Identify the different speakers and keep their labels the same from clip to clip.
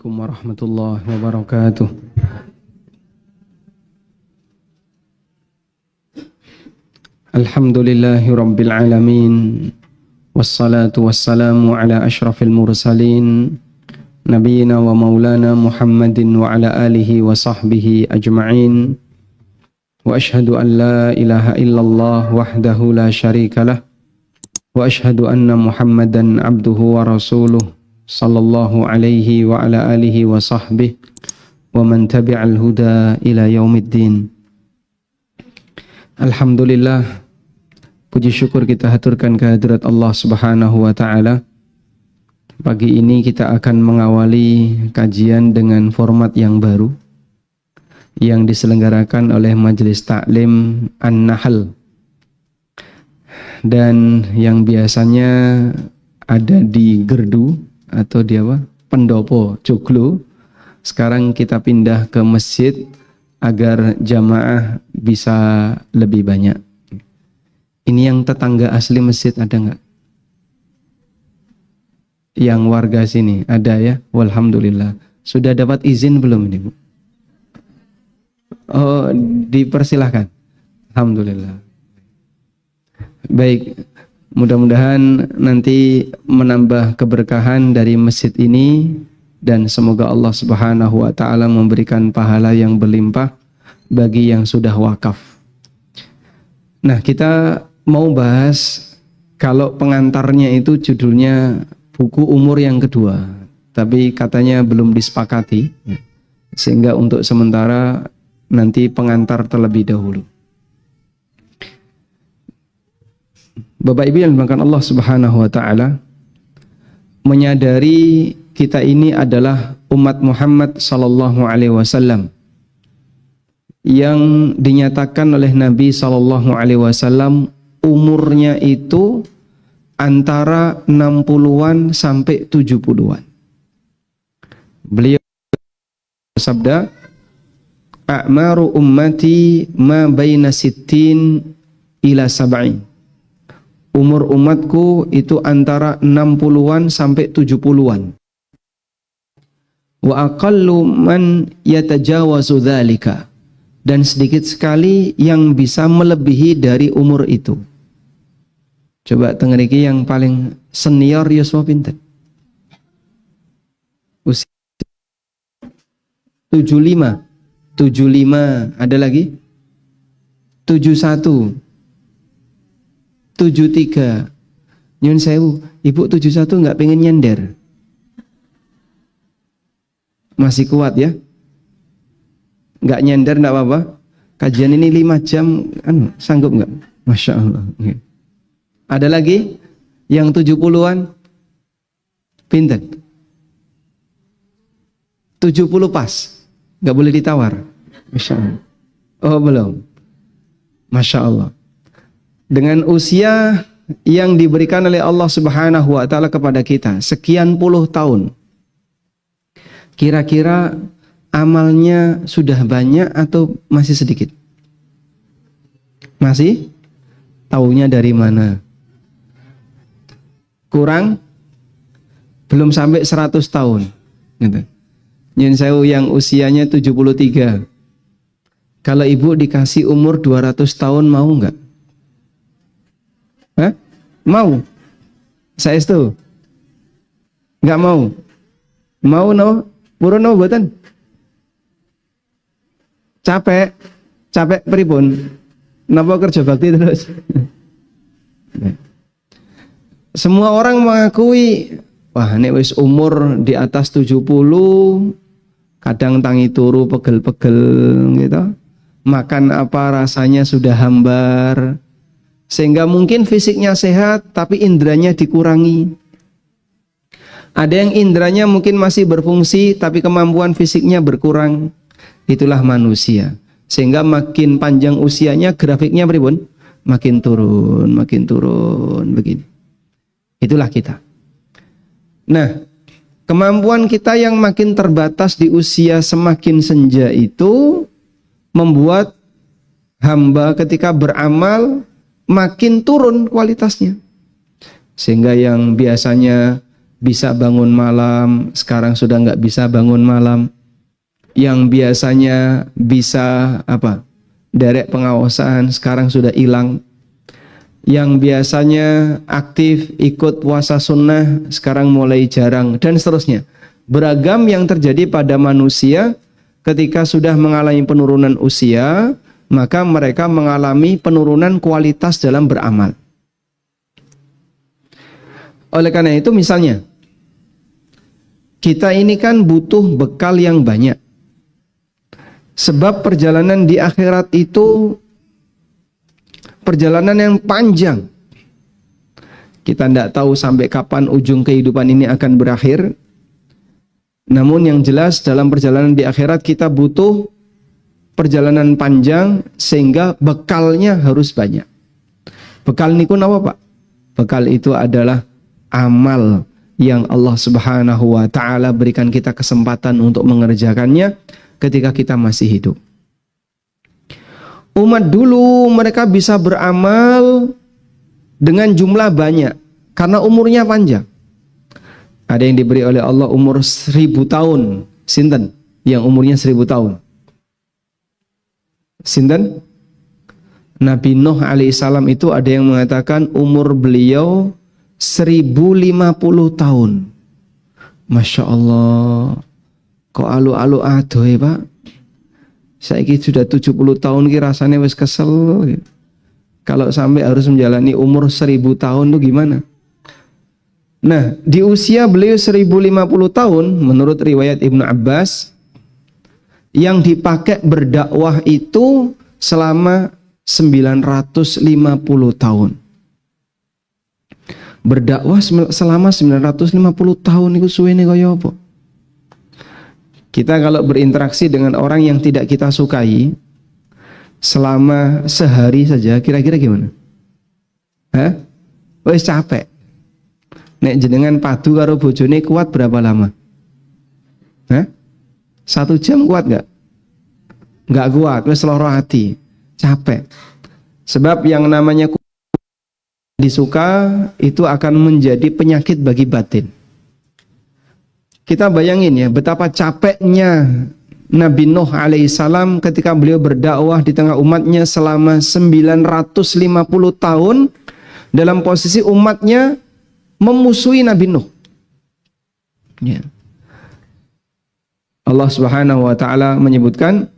Speaker 1: Assalamualaikum warahmatullahi wabarakatuh. Alhamdulillahi rabbil alamin. Wassalatu wassalamu ala ashrafil mursalin Nabiyyina wa maulana Muhammadin wa ala alihi wa sahbihi ajma'in. Wa ashhadu an la ilaha illallah wahdahu la syarikalah. Wa ashhadu anna Muhammadan abduhu wa rasuluh sallallahu alaihi wa ala alihi wa sahbihi wa man tabi'al huda ila yaumiddin. Alhamdulillah, puji syukur kita haturkan kehadirat Allah Subhanahu wa taala. Pagi ini kita akan mengawali kajian dengan format yang baru yang diselenggarakan oleh Majelis Taklim An-Nahl, dan yang biasanya ada di Gerdu atau di apa? Pendopo, Joglo. Sekarang kita pindah ke masjid agar jamaah bisa lebih banyak. Ini yang tetangga asli masjid ada nggak? Yang warga sini ada ya? Walhamdulillah. Sudah dapat izin belum ini, Bu? Oh, dipersilahkan. Alhamdulillah. Baik. Mudah-mudahan nanti menambah keberkahan dari masjid ini, dan semoga Allah Subhanahu wa taala memberikan pahala yang berlimpah bagi yang sudah wakaf. Nah, kita mau bahas, kalau pengantarnya itu judulnya buku umur yang kedua, tapi katanya belum disepakati, sehingga untuk sementara nanti pengantar terlebih dahulu. Bapak Ibu yang dimuliakan Allah Subhanahu wa taala, menyadari kita ini adalah umat Muhammad sallallahu alaihi wasallam yang dinyatakan oleh Nabi sallallahu alaihi wasallam umurnya itu antara 60-an sampai 70-an. Beliau bersabda, "A'maru ummati ma baina sittin ila sab'in." Umur umatku itu antara 60-an sampai 70-an. Wa aqallu man yatajawazu dzalika. Dan sedikit sekali yang bisa melebihi dari umur itu. Coba tengeriki yang paling senior Yusuf pinten? Usia 75. 75, ada lagi? 71. 73. Nyun sewu, ibu 71 nggak pengen nyender? Masih kuat ya? Nggak nyender nggak apa-apa. Kajian ini 5 jam, sanggup nggak? Masya Allah. Ada lagi yang 70-an? Pinten? 70 pas, nggak boleh ditawar. Masya Allah. Oh belum. Masya Allah. Dengan usia yang diberikan oleh Allah Subhanahu wa taala kepada kita, sekian puluh tahun, kira-kira amalnya sudah banyak atau masih sedikit? Masih? Taunya dari mana? Kurang? Belum sampai 100 tahun. Gitu. Nyun sewu yang usianya 73. Kalau ibu dikasih umur 200 tahun mau nggak? Hah? Mau? Saya itu nggak mau. Mau no? Purun no buatan? Capek pripun? Napa kerja bakti terus? Semua orang mengakui, wah ini wis umur di atas 70, kadang tangi turu pegel-pegel gitu. Makan apa rasanya sudah hambar. Sehingga mungkin fisiknya sehat, tapi indranya dikurangi. Ada yang indranya mungkin masih berfungsi, tapi kemampuan fisiknya berkurang. Itulah manusia. Sehingga makin panjang usianya, grafiknya beribun, makin turun, begini. Itulah kita. Nah, kemampuan kita yang makin terbatas di usia semakin senja itu membuat hamba ketika beramal makin turun kualitasnya. Sehingga yang biasanya bisa bangun malam, sekarang sudah nggak bisa bangun malam. Yang biasanya bisa derek pengawasan, sekarang sudah hilang. Yang biasanya aktif ikut puasa sunnah, sekarang mulai jarang, dan seterusnya. Beragam yang terjadi pada manusia ketika sudah mengalami penurunan usia, maka mereka mengalami penurunan kualitas dalam beramal. Oleh karena itu misalnya, kita ini kan butuh bekal yang banyak. Sebab perjalanan di akhirat itu perjalanan yang panjang. Kita tidak tahu sampai kapan ujung kehidupan ini akan berakhir. Namun yang jelas dalam perjalanan di akhirat kita butuh perjalanan panjang sehingga bekalnya harus banyak. Bekal niku napa, Pak? Bekal itu adalah amal yang Allah Subhanahu wa taala berikan kita kesempatan untuk mengerjakannya ketika kita masih hidup. Umat dulu mereka bisa beramal dengan jumlah banyak karena umurnya panjang. Ada yang diberi oleh Allah umur 1000 tahun. Sinten yang umurnya 1000 tahun? Sinten? Nabi Nuh alaihissalam itu ada yang mengatakan umur beliau 1050 tahun. Masya Allah. Kok alu-alu aduh ya Pak? Saiki sudah 70 tahun ki rasanya wis kesel. Kalau sampai harus menjalani umur 1000 tahun itu gimana? Nah, di usia beliau 1050 tahun menurut riwayat Ibnu Abbas, yang dipakai berdakwah itu selama 950 tahun. Berdakwah selama 950 tahun itu suwene kaya apa? Kita kalau berinteraksi dengan orang yang tidak kita sukai selama sehari saja, kira-kira gimana? Hah? Wes capek. Nek jenengan padu karo bojone kuat berapa lama? Hah? 1 jam kuat nggak? Nggak kuat, wes loro hati, capek. Sebab yang namanya disuka itu akan menjadi penyakit bagi batin. Kita bayangin ya betapa capeknya Nabi Nuh alaihissalam ketika beliau berdakwah di tengah umatnya selama 950 tahun dalam posisi umatnya memusuhi Nabi Nuh. Ya. Allah Subhanahu wa taala menyebutkan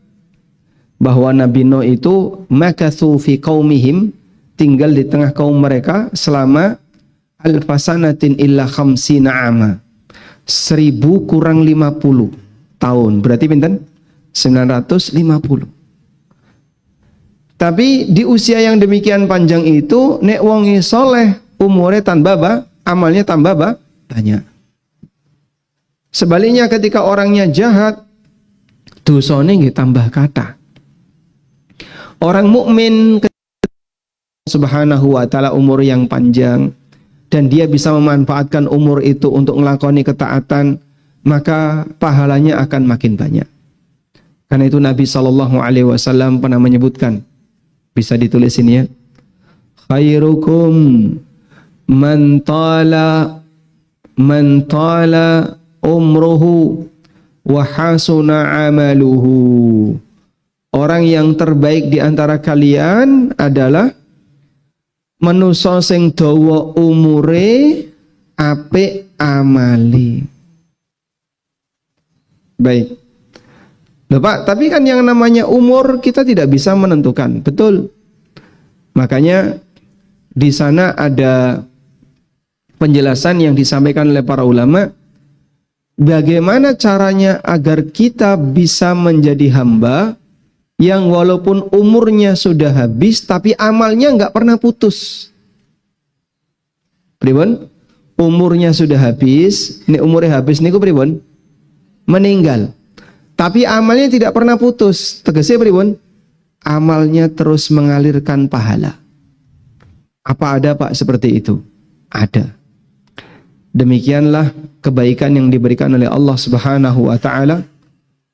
Speaker 1: bahwa Nabi Nuh itu makathu fi qaumihim, tinggal di tengah kaum mereka selama alfasanatin illa khamsina ama, 1000 kurang 50 tahun, berarti pinten? 950. Tapi di usia yang demikian panjang itu nek wongi soleh umure tambah amalnya tambah banyak. Sebaliknya ketika orangnya jahat dosane nggih tambah kata. Orang mukmin Subhanahu wa ta'ala umur yang panjang dan dia bisa memanfaatkan umur itu untuk melakoni ketaatan, maka pahalanya akan makin banyak. Karena itu Nabi SAW pernah menyebutkan, bisa ditulis ini ya, khairukum man tala umruhu wa hasuna amaluhu. Orang yang terbaik di antara kalian adalah manusa sing dawa umure apik amali. Baik. Loh Pak, tapi kan yang namanya umur kita tidak bisa menentukan, betul? Makanya di sana ada penjelasan yang disampaikan oleh para ulama, bagaimana caranya agar kita bisa menjadi hamba yang walaupun umurnya sudah habis tapi amalnya nggak pernah putus. Pripun? Umurnya sudah habis, ini umurnya habis niku pripun? Meninggal. Tapi amalnya tidak pernah putus. Tegasnya pripun? Amalnya terus mengalirkan pahala. Apa ada Pak seperti itu? Ada. Demikianlah kebaikan yang diberikan oleh Allah Subhanahu wa taala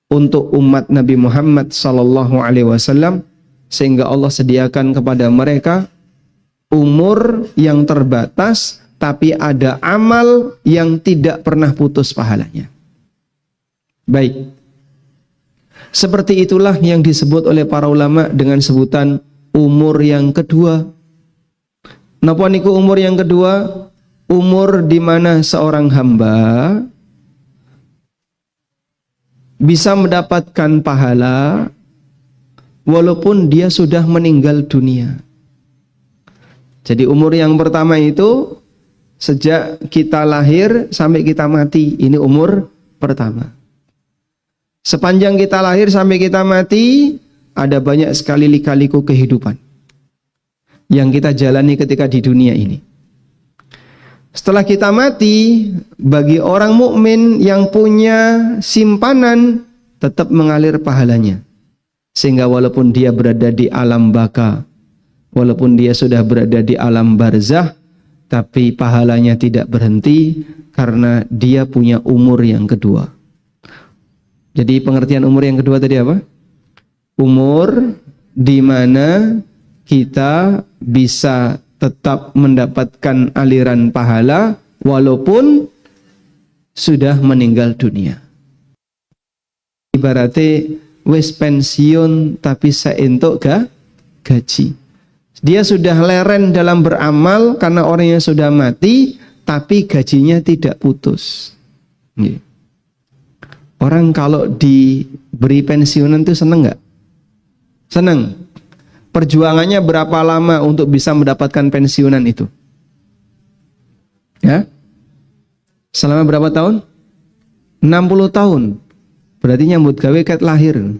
Speaker 1: untuk umat Nabi Muhammad sallallahu alaihi wasallam, sehingga Allah sediakan kepada mereka umur yang terbatas tapi ada amal yang tidak pernah putus pahalanya. Baik. Seperti itulah yang disebut oleh para ulama dengan sebutan umur yang kedua. Napa niku umur yang kedua? Umur di mana seorang hamba bisa mendapatkan pahala walaupun dia sudah meninggal dunia. Jadi umur yang pertama itu sejak kita lahir sampai kita mati, ini umur pertama. Sepanjang kita lahir sampai kita mati, ada banyak sekali lika-liku kehidupan yang kita jalani ketika di dunia ini. Setelah kita mati, bagi orang mukmin yang punya simpanan tetap mengalir pahalanya. Sehingga walaupun dia berada di alam baka, walaupun dia sudah berada di alam barzah, tapi pahalanya tidak berhenti karena dia punya umur yang kedua. Jadi pengertian umur yang kedua tadi apa? Umur di mana kita bisa tetap mendapatkan aliran pahala walaupun sudah meninggal dunia. Ibaratnya wis pensiun tapi saentuk gaji. Dia sudah leren dalam beramal karena orangnya sudah mati, tapi gajinya tidak putus. Orang kalau diberi pensiunan itu seneng nggak? Seneng. Perjuangannya berapa lama untuk bisa mendapatkan pensiunan itu? Ya? Selama berapa tahun? 60 tahun. Berarti nyambut gawe ket lahir.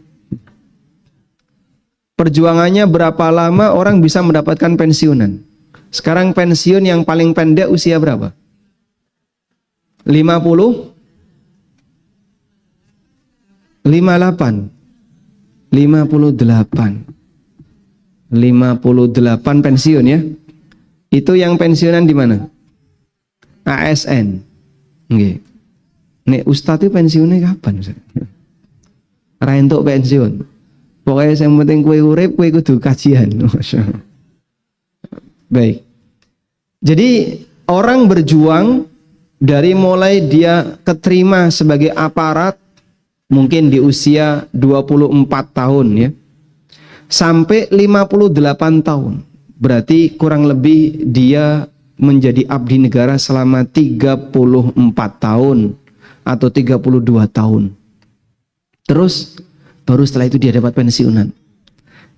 Speaker 1: Perjuangannya berapa lama orang bisa mendapatkan pensiunan? Sekarang pensiun yang paling pendek usia berapa? 50? 58. 58 pensiun ya. Itu yang pensiunan di mana? ASN. Nggih. Nek ustaz itu pensiunnya kapan? Ra entuk pensiun. Pokoknya yang penting kue urip, kue kudu kajian. Baik. Jadi orang berjuang dari mulai dia keterima sebagai aparat mungkin di usia 24 tahun ya, sampai 58 tahun. Berarti kurang lebih dia menjadi abdi negara selama 34 tahun atau 32 tahun. Terus baru setelah itu dia dapat pensiunan.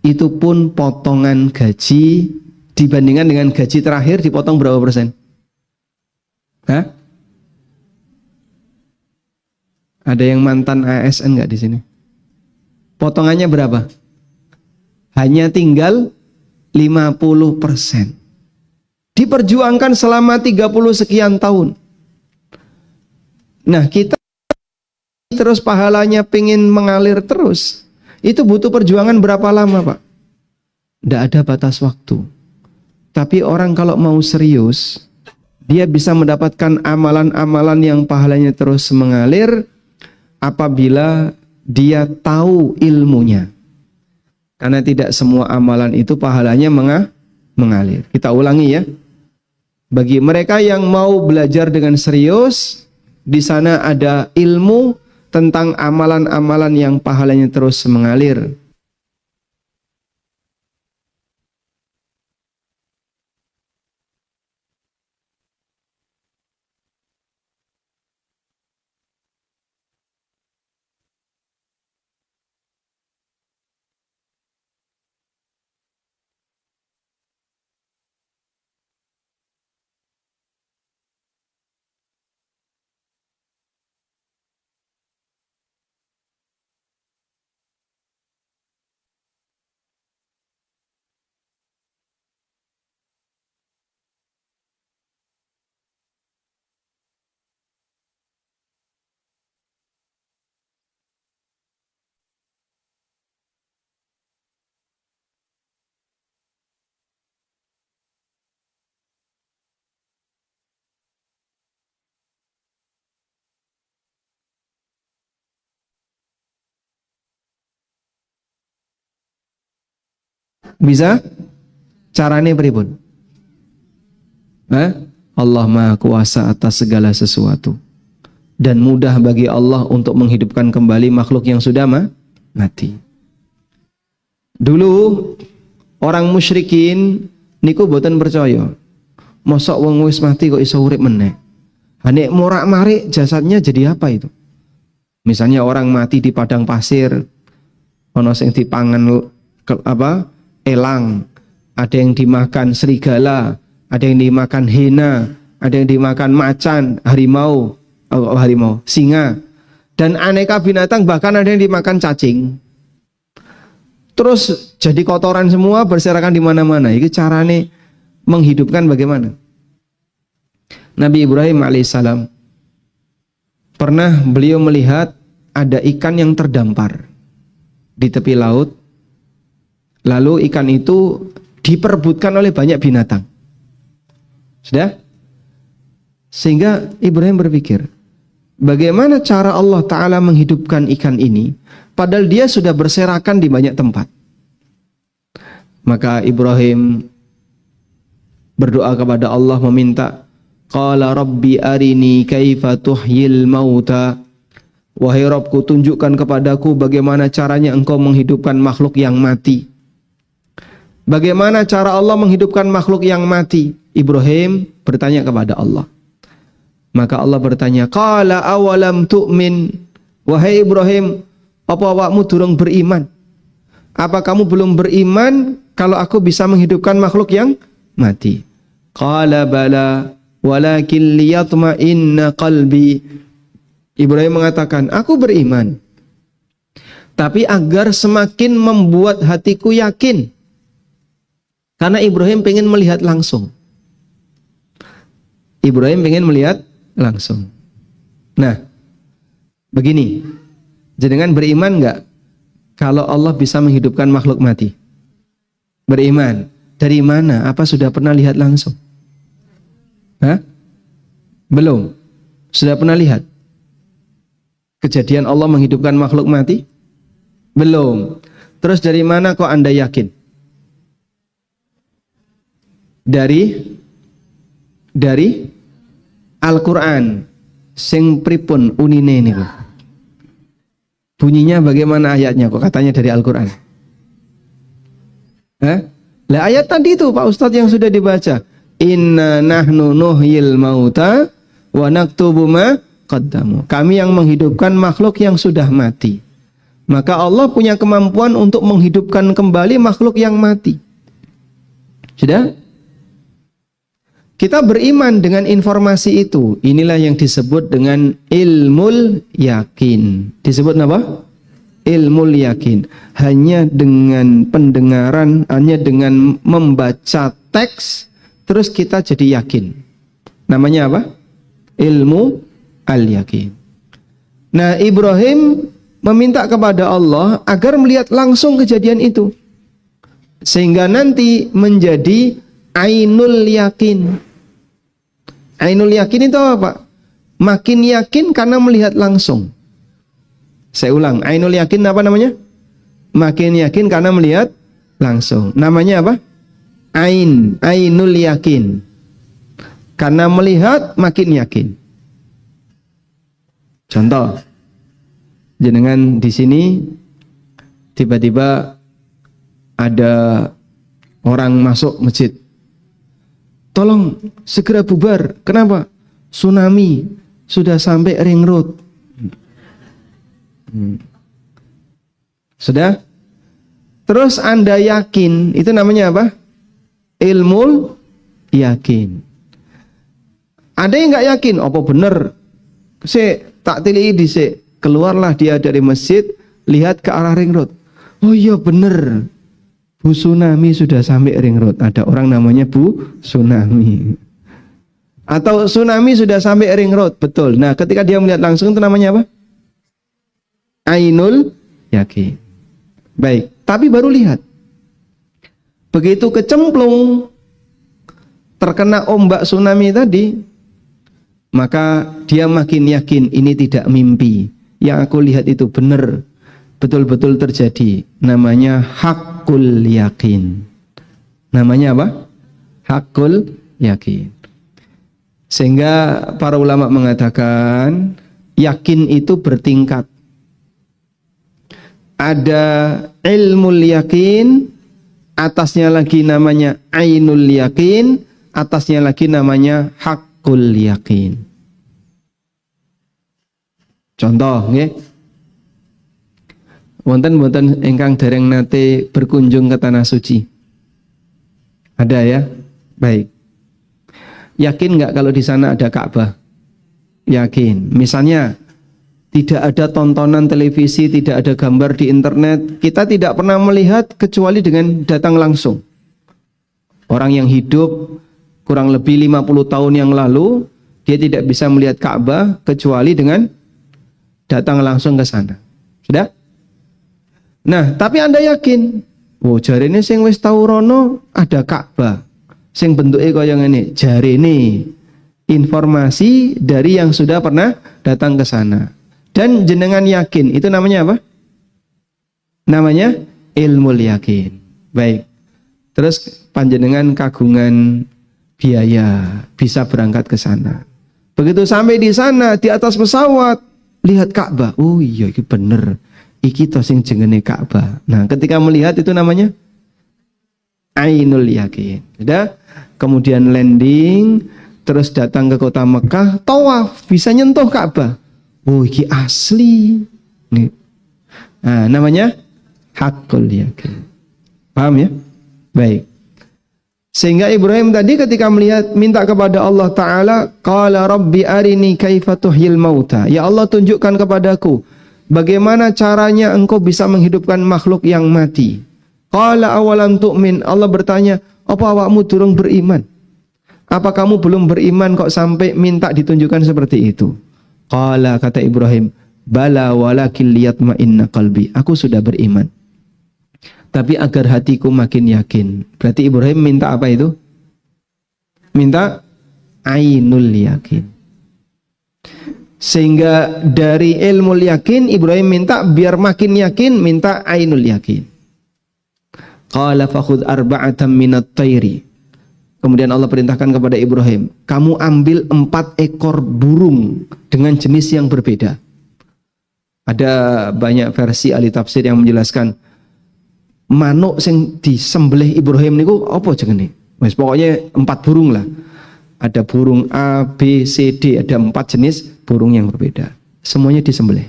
Speaker 1: Itu pun potongan gaji dibandingkan dengan gaji terakhir dipotong berapa persen? Hah? Ada yang mantan ASN nggak di sini? Potongannya berapa? Hanya tinggal 50%. Diperjuangkan selama 30 sekian tahun. Nah, kita terus pahalanya pengen mengalir terus. Itu butuh perjuangan berapa lama, Pak? Tidak ada batas waktu. Tapi orang kalau mau serius, dia bisa mendapatkan amalan-amalan yang pahalanya terus mengalir apabila dia tahu ilmunya. Karena tidak semua amalan itu pahalanya mengalir. Kita ulangi ya. Bagi mereka yang mau belajar dengan serius, di sana ada ilmu tentang amalan-amalan yang pahalanya terus mengalir. Bisa? Caranya pripun? Hah? Allah Maha Kuasa atas segala sesuatu. Dan mudah bagi Allah untuk menghidupkan kembali makhluk yang sudah mati. Dulu orang musyrikin niku boten percaya. Mosok wong wis mati kok iso urip meneh. Nek morak-marik jasadnya jadi apa itu? Misalnya orang mati di padang pasir, ono sing dipangan elang, ada yang dimakan serigala, ada yang dimakan hena, ada yang dimakan macan, harimau, singa, dan aneka binatang, bahkan ada yang dimakan cacing. Terus jadi kotoran semua berserakan di mana-mana. Ini carane menghidupkan bagaimana? Nabi Ibrahim alaihissalam pernah beliau melihat ada ikan yang terdampar di tepi laut. Lalu ikan itu diperebutkan oleh banyak binatang. Sudah? Sehingga Ibrahim berpikir, bagaimana cara Allah Ta'ala menghidupkan ikan ini, padahal dia sudah berserakan di banyak tempat. Maka Ibrahim berdoa kepada Allah meminta, Qala Rabbi arini kaifa tuhyil mauta. Wahai Rabbku, tunjukkan kepadaku bagaimana caranya engkau menghidupkan makhluk yang mati. Bagaimana cara Allah menghidupkan makhluk yang mati? Ibrahim bertanya kepada Allah. Maka Allah bertanya, Qala awalam tu'min. Wahai Ibrahim, apa awakmu durung beriman? Apa kamu belum beriman kalau aku bisa menghidupkan makhluk yang mati? Qala bala walakin liyatma'inna qalbi. Ibrahim mengatakan, aku beriman, tapi agar semakin membuat hatiku yakin. Karena Ibrahim pengen melihat langsung. Ibrahim pengen melihat langsung. Nah, begini, jenengan beriman enggak kalau Allah bisa menghidupkan makhluk mati? Beriman. Dari mana? Apa sudah pernah lihat langsung? Hah? Belum. Sudah pernah lihat kejadian Allah menghidupkan makhluk mati? Belum. Terus dari mana kok Anda yakin? Dari Al-Quran. Sing pripun unine niku. Bunyinya bagaimana ayatnya kok katanya dari Al-Quran? Lah ayat tadi itu Pak Ustadz yang sudah dibaca. Inna nahnu nuhyil mauta wa naktubu ma qaddamu. Kami yang menghidupkan makhluk yang sudah mati. Maka Allah punya kemampuan untuk menghidupkan kembali makhluk yang mati. Sudah? Kita beriman dengan informasi itu. Inilah yang disebut dengan ilmul yakin. Disebut apa? Ilmul yakin. Hanya dengan pendengaran, hanya dengan membaca teks, terus kita jadi yakin. Namanya apa? Ilmu al-yakin. Nah, Ibrahim meminta kepada Allah agar melihat langsung kejadian itu. Sehingga nanti menjadi ainul yakin. Ainul yakin itu apa? Makin yakin karena melihat langsung. Saya ulang, ainul yakin apa namanya? Makin yakin karena melihat langsung. Namanya apa? Ainul yakin. Karena melihat makin yakin. Contoh, jenengan di sini tiba-tiba ada orang masuk masjid. Tolong segera bubar. Kenapa? Tsunami sudah sampai ring road. Sudah? Terus Anda yakin, itu namanya apa? Ilmul yakin. Ada yang nggak yakin, apa bener? Tak tili dhisik. Keluarlah dia dari masjid, lihat ke arah ring road. Oh iya bener. Bu Tsunami sudah sampai ring road. Ada orang namanya Bu Tsunami. Atau tsunami sudah sampai ring road. Betul. Nah, ketika dia melihat langsung itu namanya apa? Ainul yakin. Baik, tapi baru lihat. Begitu kecemplung terkena ombak tsunami tadi, maka dia makin yakin ini tidak mimpi. Yang aku lihat itu benar, betul-betul terjadi. Namanya hakul yakin. Namanya apa? Hakul yakin. Sehingga para ulama mengatakan yakin itu bertingkat. Ada ilmul yakin, atasnya lagi namanya ainul yakin, atasnya lagi namanya hakul yakin. Contoh, nggih. Wonten ingkang dereng nate berkunjung ke tanah suci? Ada ya? Baik. Yakin nggak kalau di sana ada Ka'bah? Yakin. Misalnya tidak ada tontonan televisi, tidak ada gambar di internet, kita tidak pernah melihat kecuali dengan datang langsung. Orang yang hidup kurang lebih 50 tahun yang lalu, dia tidak bisa melihat Ka'bah kecuali dengan datang langsung ke sana. Sudah? Nah, tapi Anda yakin, oh jarene sing wis tau rono ada Ka'bah. Sing bentuke kaya ngene, jarene informasi dari yang sudah pernah datang ke sana. Dan jenengan yakin, itu namanya apa? Namanya ilmu yakin. Baik. Terus panjenengan kagungan biaya bisa berangkat ke sana. Begitu sampai di sana, di atas pesawat lihat Ka'bah. Oh iya, itu bener. Iki to sing jenenge Ka'bah. Nah, ketika melihat itu namanya ainul yakin. Sudah? Kemudian landing, terus datang ke kota Mekah, tawaf, bisa nyentuh Ka'bah. Oh, iki asli. Nih. Nah, namanya hakul yakin. Paham ya? Baik. Sehingga Ibrahim tadi ketika minta kepada Allah Ta'ala, qala rabbi arini kaifa tuhyil mauta. Ya Allah, tunjukkan kepadaku bagaimana caranya engkau bisa menghidupkan makhluk yang mati. Qala awalam tu'min. Allah bertanya, apa awakmu durung beriman? Apa kamu belum beriman kok sampai minta ditunjukkan seperti itu? Qala, kata Ibrahim, bala walakin liyatma'inna qalbi. Aku sudah beriman, tapi agar hatiku makin yakin. Berarti Ibrahim minta apa itu? Minta ainul yakin. Sehingga dari ilmu yakin Ibrahim minta biar makin yakin, minta ainul yakin. Qala fakhudh arba'atan minat tayri. Kemudian Allah perintahkan kepada Ibrahim, kamu ambil 4 ekor burung dengan jenis yang berbeda. Ada banyak versi ahli tafsir yang menjelaskan manuk sing disembelih Ibrahim niku apa jenenge? Wes pokoknya 4 burung lah. Ada burung A, B, C, D, ada 4 jenis burung yang berbeda. Semuanya disembelih.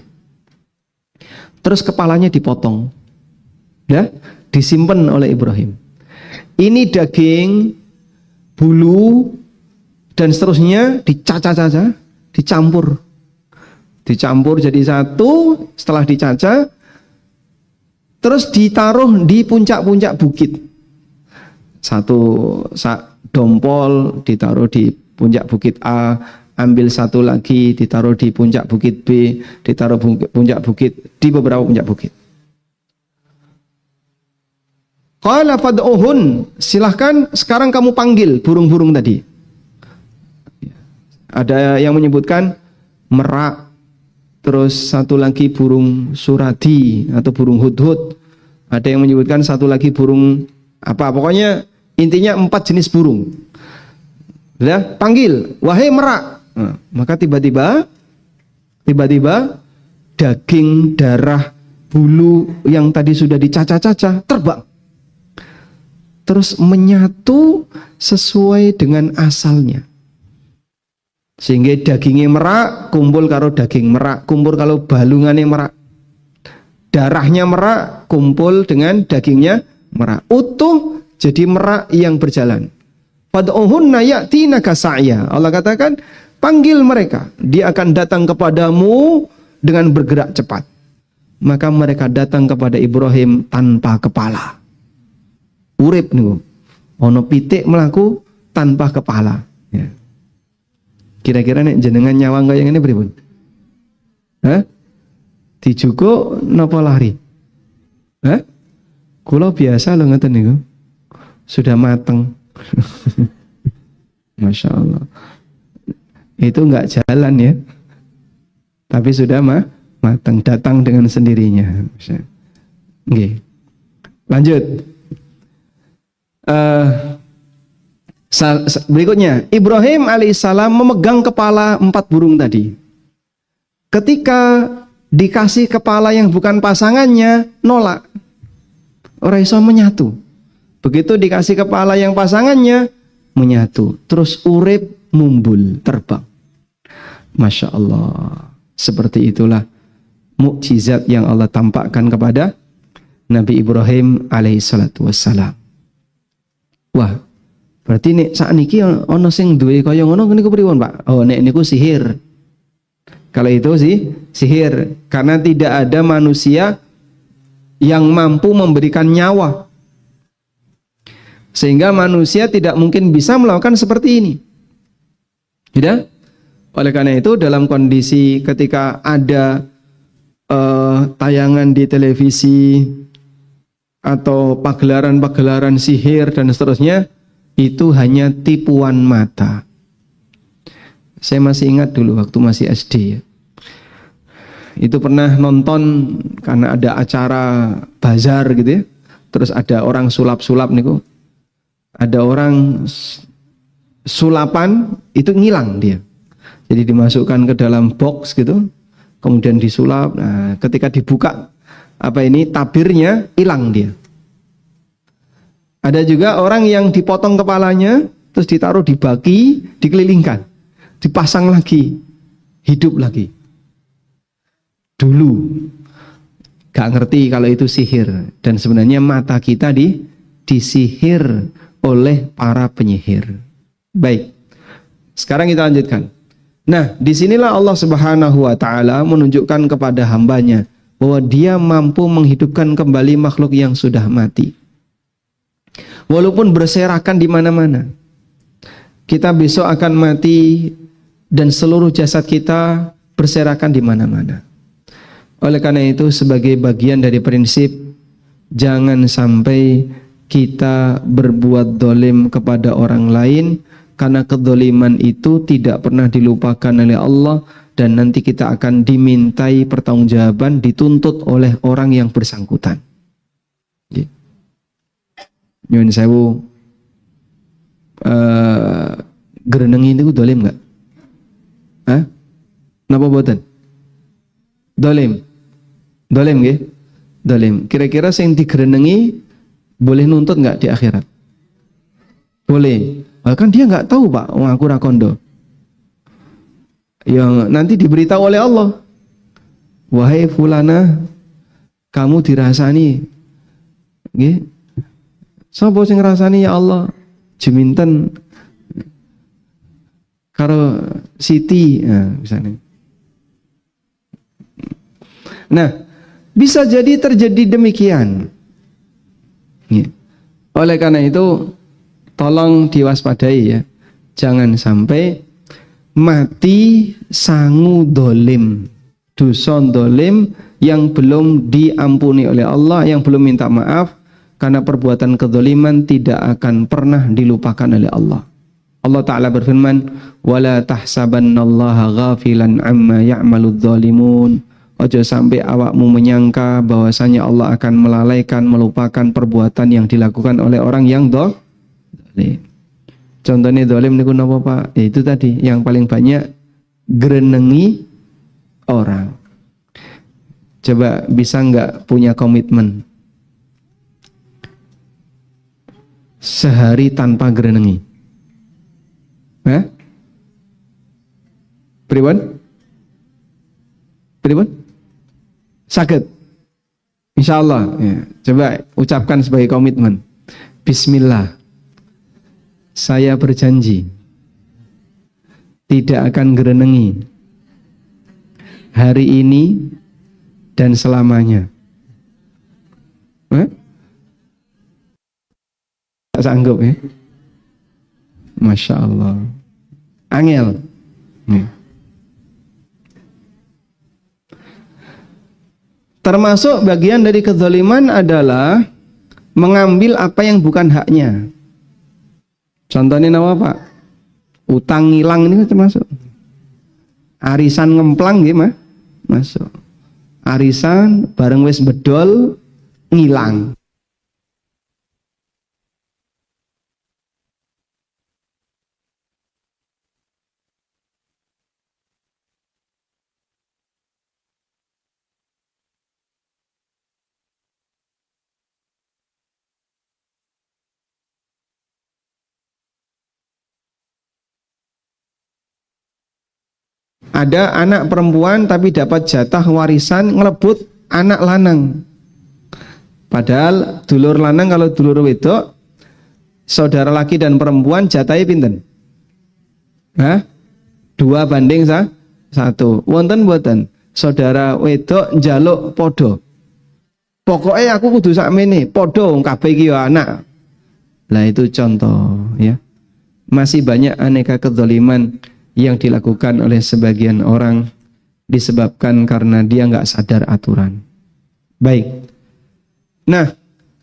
Speaker 1: Terus kepalanya dipotong. Ya, disimpan oleh Ibrahim. Ini daging, bulu, dan seterusnya dicacah-cacah, dicampur. Dicampur jadi satu, setelah dicacah, terus ditaruh di puncak-puncak bukit. Satu dompol ditaruh di puncak bukit A, ambil satu lagi ditaruh di puncak bukit B, ditaruh puncak bukit, di beberapa puncak bukit. Qala fad'uhun, silahkan sekarang kamu panggil burung-burung tadi. Ada yang menyebutkan merak, terus satu lagi burung suradi atau burung hudhud. Ada yang menyebutkan satu lagi burung apa, pokoknya intinya 4 jenis burung. Ya, panggil, wahai merak. Nah, maka tiba-tiba daging, darah, bulu yang tadi sudah dicacah-cacah terbang. Terus menyatu sesuai dengan asalnya. Sehingga dagingnya merak kumpul karo daging merak, kumpul kalau balungannya merak. Darahnya merak kumpul dengan dagingnya merak. Utuh jadi merak yang berjalan. Fad'uhunna ya'tinaka sa'ya. Allah katakan, panggil mereka, dia akan datang kepadamu dengan bergerak cepat. Maka mereka datang kepada Ibrahim tanpa kepala. Urip niku. Ono pitik melaku tanpa kepala. Ya. Kira-kira nek jenengan nyawang kaya ngene pripun? Hah? Dijugo napa lari? Hah? Kula biasa lho ngeten niku. Sudah mateng. Masya Allah. Itu enggak jalan ya. Tapi sudah mateng, datang dengan sendirinya. Nggih. Lanjut. Berikutnya, Ibrahim alaihissalam memegang kepala 4 burung tadi. Ketika dikasih kepala yang bukan pasangannya, nolak. Ora iso menyatu. Begitu dikasih kepala yang pasangannya, menyatu. Terus urip mumbul, terbang. Masya Allah. Seperti itulah mukjizat yang Allah tampakkan kepada Nabi Ibrahim alaihissalatu wassalam. Wah, berarti nek sakniki ana sing duwe kaya ngono niku pripun, Pak? Oh, nek niku sihir. Kalau itu sih sihir, karena tidak ada manusia yang mampu memberikan nyawa. Sehingga manusia tidak mungkin bisa melakukan seperti ini. Tidak? Oleh karena itu dalam kondisi ketika ada tayangan di televisi atau pagelaran-pagelaran sihir dan seterusnya, itu hanya tipuan mata. Saya masih ingat dulu waktu masih SD ya. Itu pernah nonton karena ada acara bazar gitu ya. Terus ada orang sulap-sulap niku. Ada orang sulapan itu ngilang dia. Jadi dimasukkan ke dalam box gitu. Kemudian disulap. Nah, ketika dibuka tabirnya hilang dia. Ada juga orang yang dipotong kepalanya terus ditaruh di baki, dikelilingkan. Dipasang lagi, hidup lagi. Dulu gak ngerti kalau itu sihir, dan sebenarnya mata kita disihir oleh para penyihir. Baik, sekarang kita lanjutkan. Nah, disinilah Allah Subhanahu wa Ta'ala menunjukkan kepada hambanya bahwa Dia mampu menghidupkan kembali makhluk yang sudah mati, walaupun berserakan di mana-mana. Kita besok akan mati dan seluruh jasad kita berserakan di mana-mana. Oleh karena itu, sebagai bagian dari prinsip, jangan sampai kita berbuat dolim kepada orang lain, karena kedoliman itu tidak pernah dilupakan oleh Allah, dan nanti kita akan dimintai pertanggungjawaban, dituntut oleh orang yang bersangkutan. Nyuwun sewu, gerenengi itu dolim nggak? Hah? Napa boten? Dolim. Dolim nggih? Dolim. Kira-kira sing digerenengi boleh nuntut nggak di akhirat? Boleh. Bahkan dia nggak tahu, Pak, wong aku ra kondo. Yang nanti diberitahu oleh Allah. Wahai fulana, kamu dirasani. Nggih. Sapa sing ngrasani ya Allah? Jeminten karo Siti, misalnya. Nah, bisa jadi terjadi demikian. Oleh karena itu, tolong diwaspadai ya. Jangan sampai mati sangu dolim, dosa dolim yang belum diampuni oleh Allah, yang belum minta maaf, karena perbuatan kedoliman tidak akan pernah dilupakan oleh Allah. Allah Ta'ala berfirman, وَلَا تَحْسَبَنَّ اللَّهَ غَافِلًا عَمَّا يَعْمَلُ الظَّالِمُونَ. Ojo sampai awakmu menyangka bahwasanya Allah akan melalaikan, melupakan perbuatan yang dilakukan oleh orang yang dolim. Contohnya dolim niku napa, Pak? Ya, itu tadi yang paling banyak gerenengi orang. Coba bisa nggak punya komitmen sehari tanpa gerenengi? Hah? Pripun? Pripun? Saged? Insyaallah ya. Coba ucapkan sebagai komitmen. Bismillah. Saya berjanji tidak akan gerenengi hari ini dan selamanya. Tak sanggup ya? Masya Allah. Angel. Termasuk bagian dari kezaliman adalah mengambil apa yang bukan haknya. Contohnya apa, Pak? Utang ngilang ini termasuk. Arisan ngemplang gimana? Masuk. Arisan bareng wis bedol ngilang. Ada anak perempuan tapi dapat jatah warisan ngelebut anak lanang. Padahal dulur lanang kalau dulur wedok, saudara laki dan perempuan jatahnya pinten? Hah? 2:1. Wonten mboten? Saudara wedok njaluk podo. Pokoknya aku kudu sakmene, podo kabeh iki ya anak. Lah itu contoh ya. Masih banyak aneka kezaliman yang dilakukan oleh sebagian orang disebabkan karena dia nggak sadar aturan. Baik. Nah,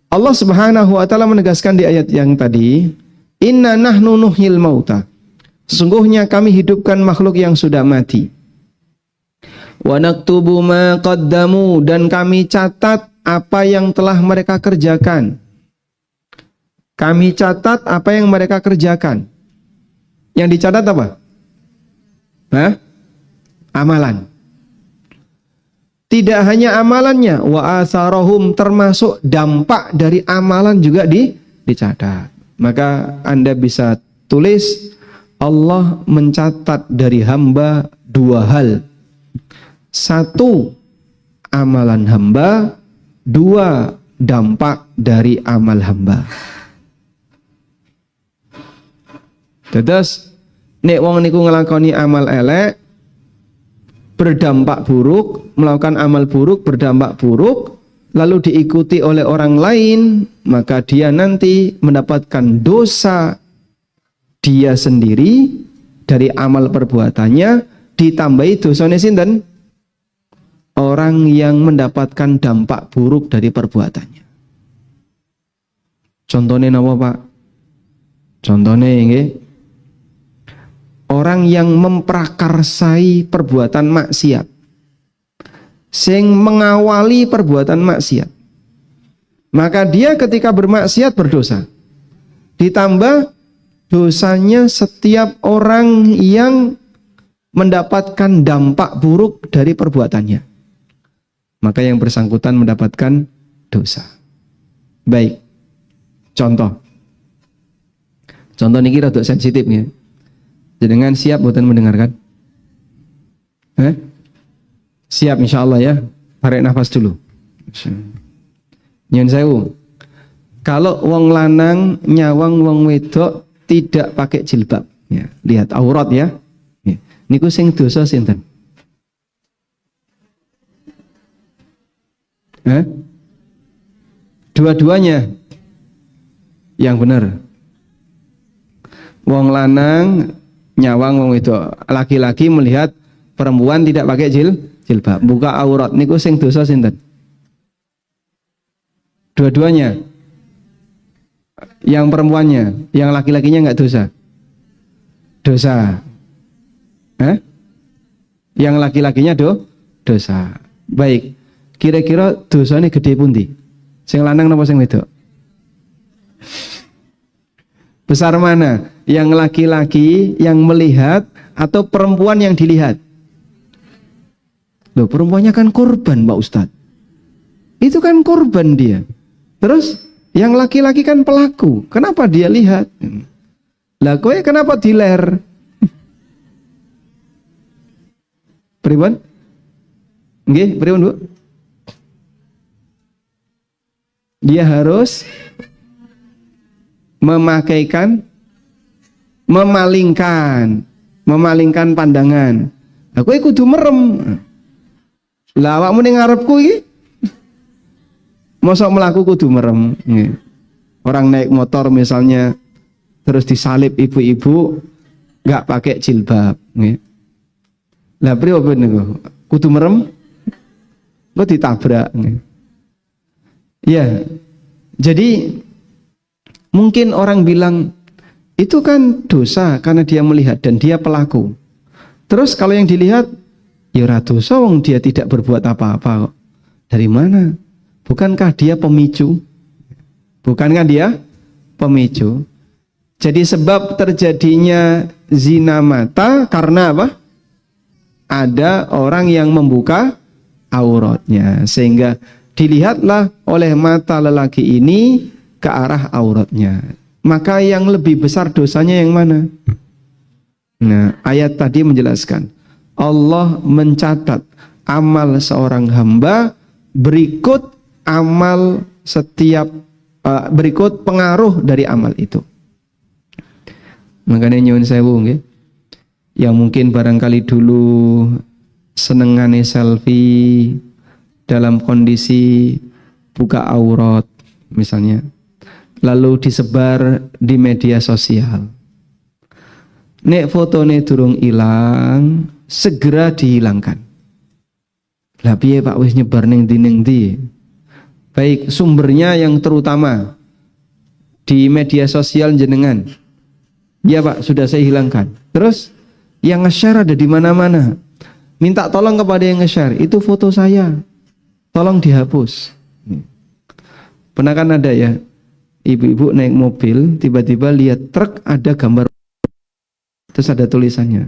Speaker 1: Allah Subhanahu wa taala menegaskan di ayat yang tadi, "Inna nahnu nuhyil mauta." Sesungguhnya kami hidupkan makhluk yang sudah mati. Wa naktubu ma qaddamu, dan kami catat apa yang telah mereka kerjakan. Kami catat apa yang mereka kerjakan. Yang dicatat apa? Amalan. Tidak hanya amalannya, wa atharahum, termasuk dampak dari amalan juga dicatat. Maka Anda bisa tulis, Allah mencatat dari hamba 2 hal. 1, amalan hamba. 2, dampak dari amal hamba. Terus nek wong niku ngelakoni amal elek berdampak buruk, melakukan amal buruk berdampak buruk, lalu diikuti oleh orang lain, maka dia nanti mendapatkan dosa dia sendiri dari amal perbuatannya, ditambahi dosanya sinten? Orang yang mendapatkan dampak buruk dari perbuatannya. Contohnya napa, Pak? Contohnya nggih, orang yang memprakarsai perbuatan maksiat, sing mengawali perbuatan maksiat, maka dia ketika bermaksiat berdosa. Ditambah dosanya setiap orang yang mendapatkan dampak buruk dari perbuatannya, maka yang bersangkutan mendapatkan dosa. Baik, contoh niki rada sensitif ya. Jenengan siap buatan mendengarkan? Siap insyaallah ya. Tarik nafas dulu. Nyun sewu. Kalau wong lanang nyawang wong wedok tidak pakai jilbab, ya, lihat aurat ya. Niku sing dosa sinten? Dua-duanya yang benar. Wong lanang nyawang wong wedok, laki-laki melihat perempuan tidak pakai jilbab, buka aurat, niku sing dosa sinten? Dua-duanya. Yang perempuannya, yang laki-lakinya enggak dosa. Dosa. Yang laki-lakinya dosa. Baik. Kira-kira dosanya gede pundi? Sing lanang napa sing wedok? Besar mana? Yang laki-laki yang melihat atau perempuan yang dilihat? Loh, perempuannya kan korban, Pak Ustadz. Itu kan korban dia. Terus yang laki-laki kan pelaku. Kenapa dia lihat? Lah kowe kenapa diler? Pripun? Nggih, pripun, Bu? Dia harus memalingkan pandangan. Aku kudu merem. Lah awakmu ning ngarepku iki mosok mlaku kudu merem. Orang naik motor misalnya terus disalip ibu-ibu enggak pakai jilbab, nggih. Lah pripun niku? Kudu merem? Kok ditabrak, nggih. Ya, jadi mungkin orang bilang itu kan dosa karena dia melihat dan dia pelaku. Terus kalau yang dilihat, ya ora dosa wong dia tidak berbuat apa-apa kok. Dari mana? Bukankah dia pemicu? Bukankah dia pemicu? Jadi sebab terjadinya zina mata karena apa? Ada orang yang membuka auratnya, sehingga dilihatlah oleh mata lelaki ini ke arah auratnya. Maka yang lebih besar dosanya yang mana? Nah, ayat tadi menjelaskan. Allah mencatat amal seorang hamba berikut amal setiap berikut pengaruh dari amal itu. Makanya nyuwun sewu nggih. Yang mungkin barangkali dulu senengane selfie dalam kondisi buka aurat misalnya, lalu disebar di media sosial. Nek fotone durung ilang, segera dihilangkan. Lah piye Pak wis nyebar ning ndi? Baik sumbernya yang terutama di media sosial jenengan. Ya Pak, sudah saya hilangkan. Terus yang nge-share ada di mana-mana. Minta tolong kepada yang nge-share, itu foto saya. Tolong dihapus. Pernah kan ada ya, ibu-ibu naik mobil, tiba-tiba lihat truk ada gambar, terus ada tulisannya.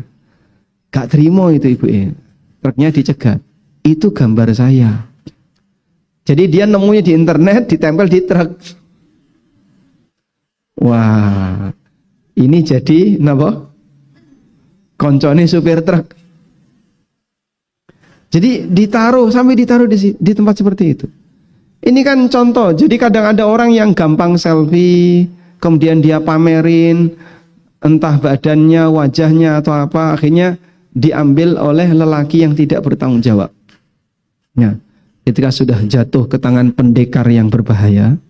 Speaker 1: Gak terima itu ibu ya. Truknya dicegat. Itu gambar saya. Jadi dia nemunya di internet, ditempel di truk. Wah, ini jadi napa? Koncone supir truk. Jadi sampai ditaruh di tempat seperti itu. Ini kan contoh. Jadi kadang ada orang yang gampang selfie, kemudian dia pamerin entah badannya, wajahnya atau apa, akhirnya diambil oleh lelaki yang tidak bertanggung jawab. Ya, ketika sudah jatuh ke tangan pendekar yang berbahaya,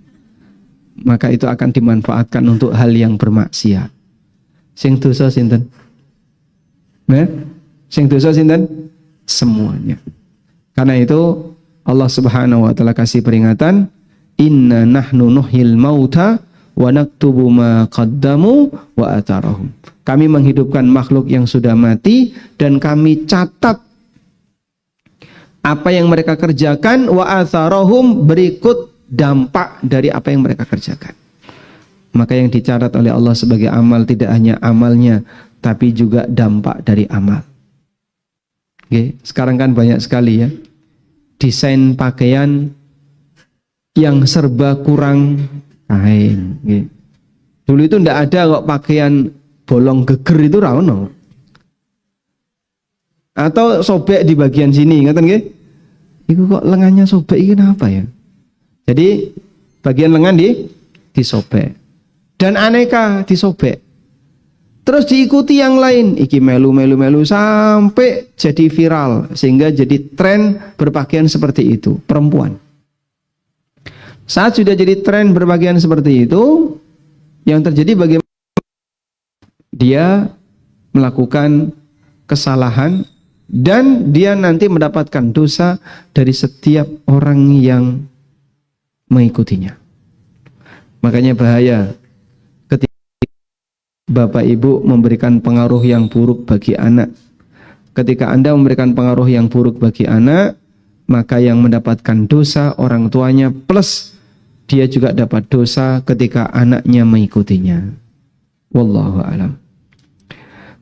Speaker 1: maka itu akan dimanfaatkan untuk hal yang bermaksiat. Sing dosa sinten? Nah, sing dosa sinten? Semuanya. Karena itu Allah Subhanahu wa taala kasih peringatan, inna nahnu nuhyil mauta wa naktubu ma qaddamu wa atharahum. Kami menghidupkan makhluk yang sudah mati dan kami catat apa yang mereka kerjakan, wa atharahum, berikut dampak dari apa yang mereka kerjakan. Maka yang dicatat oleh Allah sebagai amal tidak hanya amalnya, tapi juga dampak dari amal. Oke, sekarang kan banyak sekali ya desain pakaian yang serba kurang kain. Oke. Dulu itu ndak ada kok pakaian bolong geger itu ra ono. Atau sobek di bagian sini, ngoten nggih? Iku kok lengannya sobek iki kenapa ya? Jadi bagian lengan disobek. Dan aneka disobek. Terus diikuti yang lain, iki melu sampai jadi viral sehingga jadi tren berpakaian seperti itu, perempuan. Saat sudah jadi tren berpakaian seperti itu, yang terjadi bagaimana? Dia melakukan kesalahan dan dia nanti mendapatkan dosa dari setiap orang yang mengikutinya. Makanya bahaya Bapak Ibu memberikan pengaruh yang buruk bagi anak. Ketika Anda memberikan pengaruh yang buruk bagi anak, maka yang mendapatkan dosa orang tuanya, plus dia juga dapat dosa ketika anaknya mengikutinya. Wallahu a'lam.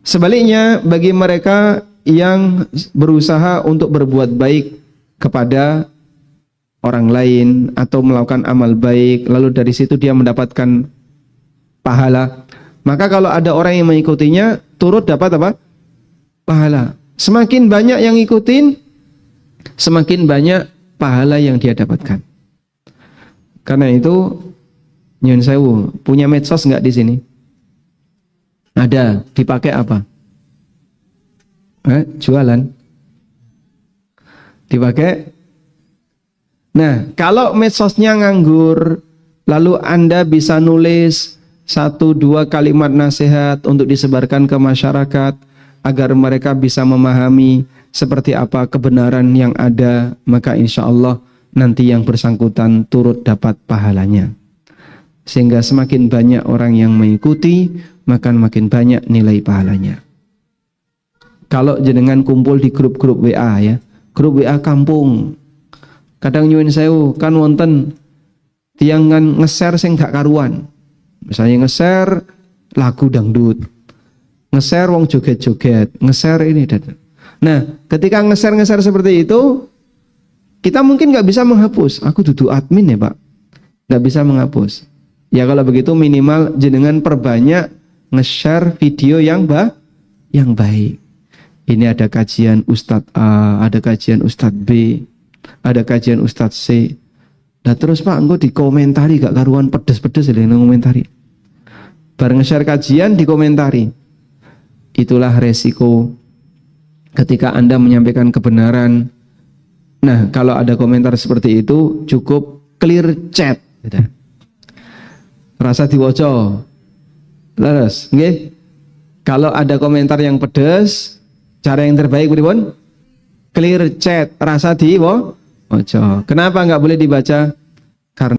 Speaker 1: Sebaliknya, bagi mereka yang berusaha untuk berbuat baik kepada orang lain atau melakukan amal baik, lalu dari situ dia mendapatkan pahala, maka kalau ada orang yang mengikutinya, turut dapat apa? Pahala. Semakin banyak yang ngikutin, semakin banyak pahala yang dia dapatkan. Karena itu, nyun sewu, punya medsos nggak di sini? Ada. Dipakai apa? Jualan. Dipakai. Nah, kalau medsosnya nganggur, lalu Anda bisa nulis 1-2 kalimat nasihat untuk disebarkan ke masyarakat agar mereka bisa memahami seperti apa kebenaran yang ada, maka insya Allah nanti yang bersangkutan turut dapat pahalanya. Sehingga semakin banyak orang yang mengikuti, maka makin banyak nilai pahalanya. Kalau jenengan kumpul di grup-grup WA ya, grup WA kampung, kadang nyuwun sewu kan wonten tiyang kan nge-share sing gak karuan. Misalnya nge-share lagu dangdut, nge-share wong joget-joget, nge-share ini dan. Nah, ketika nge-share seperti itu, kita mungkin nggak bisa menghapus. Aku duduk admin ya Pak, nggak bisa menghapus. Ya kalau begitu minimal jenengan perbanyak nge-share video yang baik. Ini ada kajian Ustadz A, ada kajian Ustadz B, ada kajian Ustadz C. Nah terus Pak, engko dikomentari gak karuan pedes-pedes ya ngomentari. Bareng share kajian dikomentari. Itulah resiko ketika Anda menyampaikan kebenaran. Nah, kalau ada komentar seperti itu cukup clear chat. Rasa diwoco. Terus, nggih. Kalau ada komentar yang pedes, cara yang terbaik pripun? Clear chat, rasa diwoco. Kenapa nggak boleh dibaca? Karena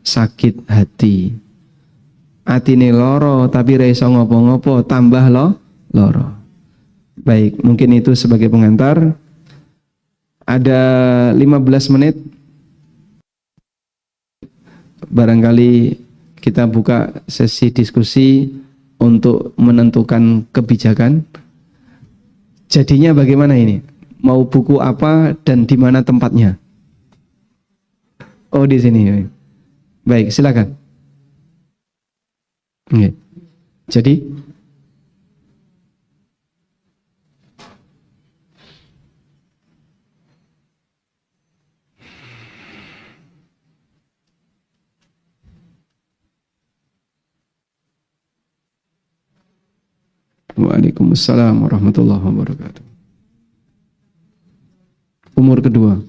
Speaker 1: sakit hati. Atine loro tapi ra iso ngopo-ngopo, tambah loro. Baik, mungkin itu sebagai pengantar. Ada 15 menit. Barangkali kita buka sesi diskusi untuk menentukan kebijakan. Jadinya bagaimana ini? Mau buku apa dan di mana tempatnya? Oh, di sini. Baik, silakan. Oke. Jadi Waalaikumsalam warahmatullahi wabarakatuh. Umur kedua.